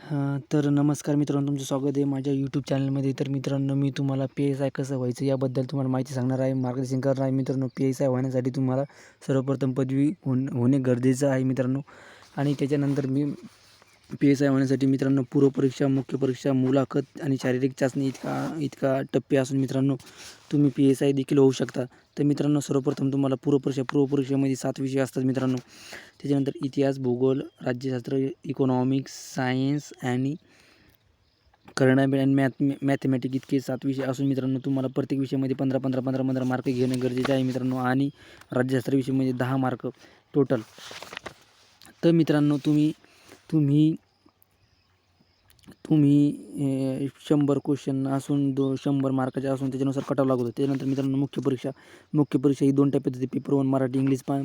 तर नमस्कार मित्रांनो, तुमचं स्वागत आहे माझ्या यूट्यूब चॅनलमध्ये. तर मित्रांनो, मी तुम्हाला PSI कसं व्हायचं याबद्दल तुम्हाला माहिती सांगणार आहे, मार्गदर्शन करणार आहे. मित्रांनो, PSI होण्यासाठी तुम्हाला सर्वप्रथम पदवी होणे गरजेचं आहे मित्रांनो. आणि त्याच्यानंतर PSI होण्यासाठी मित्रांनो पूर्वपरीक्षा, मुख्य परीक्षा, मुलाखत आणि शारीरिक चाचणी इतका टप्पे असून मित्रांनो तुम्ही PSI देखील होऊ शकता. तर मित्रांनो, सर्वप्रथम तुम्हाला पूर्वपरीक्षेमध्ये 7 विषय असतात मित्रांनो. त्याच्यानंतर इतिहास, भूगोल, राज्यशास्त्र, इकॉनॉमिक्स, सायन्स आणि करंट अँड मॅथमॅटिक्स इतके 7 विषय असून मित्रांनो तुम्हाला प्रत्येक विषयामध्ये 15 मार्क घेणं गरजेचं आहे मित्रांनो. आणि राज्यशास्त्र विषयामध्ये 10 मार्क टोटल. तर मित्रांनो तुम्ही 100 क्वेश्चन असून 100 मार्काचे असून त्याच्यानुसार कटाव लागतो. त्याच्यानंतर मित्रांनो मुख्य परीक्षा ही 2 टप्प्यात होती. पेपर 1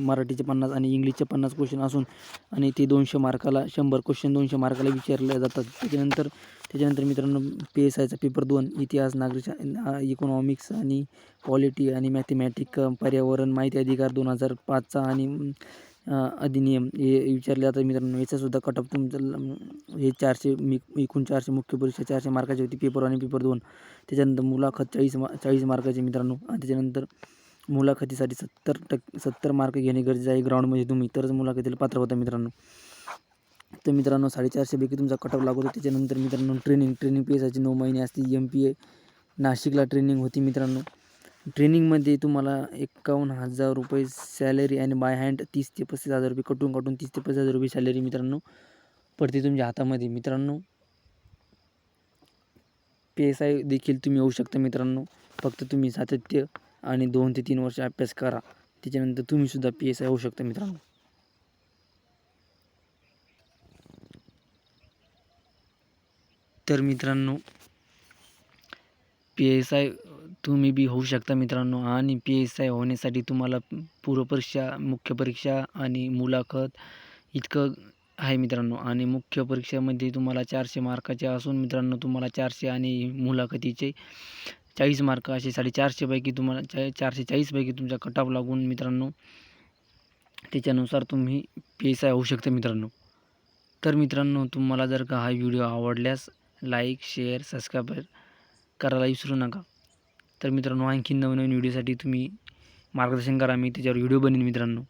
मराठीचे 50 आणि इंग्लिशचे 50 क्वेश्चन असून आणि ते 200 मार्काला 100 क्वेश्चन 200 मार्काला विचारले जातात. त्याच्यानंतर मित्रांनो PSIचा पेपर 2 इतिहास, इकॉनॉमिक्स आणि पॉलिटी आणि मॅथमॅटिक्स, पर्यावरण, माहिती अधिकार 2005चा आणि अधिनियम हे विचारले जातात मित्रांनो. याचासुद्धा कट ऑफ तुमचं हे 400 एकूण 400 मुख्य परीक्षा 400 मार्काची होती, पेपर 1 आणि पेपर 2. त्याच्यानंतर मुलाखत 40 मार्काची मित्रांनो. आणि त्याच्यानंतर मुलाखतीसाठी 70 मार्क घेणे गरजेचे आहे ग्राउंडमध्ये तुम्ही, तरच मुलाखतीला पात्र होता मित्रांनो. तर मित्रांनो 450 पैकी तुमचा कट ऑफ लागतो. त्याच्यानंतर मित्रांनो ट्रेनिंग PSIची 9 महिने असते. MPA नाशिकला ट्रेनिंग होती मित्रांनो. ट्रेनिंगमध्ये तुम्हाला 51,000 रुपये सॅलरी आणि बाय हँड 30 ते 35,000 रुपये कटून 30 ते 35,000 रुपये सॅलरी मित्रांनो पडते तुमच्या हातामध्ये. मित्रांनो PSI देखील तुम्ही होऊ शकता मित्रांनो. फक्त तुम्ही सातत्य आणि 2 ते 3 वर्ष अभ्यास करा. त्याच्यानंतर तुम्हीसुद्धा PSI होऊ शकता मित्रांनो. तर मित्रांनो PSI तुम्ही बी होऊ शकता मित्रांनो. आणि PSI होण्यासाठी तुम्हाला पूर्वपरीक्षा, मुख्य परीक्षा आणि मुलाखत इतकं आहे मित्रांनो. आणि मुख्य परीक्षेमध्ये तुम्हाला 400 मार्काचे असून मित्रांनो तुम्हाला 400 आणि मुलाखतीचे 40 मार्क असे 450 पैकी तुम्हाला 440 पैकी तुमचा कट ऑफ लागून मित्रांनो त्याच्यानुसार तुम्ही PSI होऊ शकता मित्रांनो. तर मित्रांनो तुम्हाला जर का हा व्हिडिओ आवडल्यास लाईक, शेअर, सबस्क्राईब करायला विसरू नका. तर मित्रांनो आणखी नवनवीन व्हिडिओसाठी तुम्ही मार्गदर्शन करा. मी त्याच्यावर व्हिडिओ बनवीन मित्रांनो.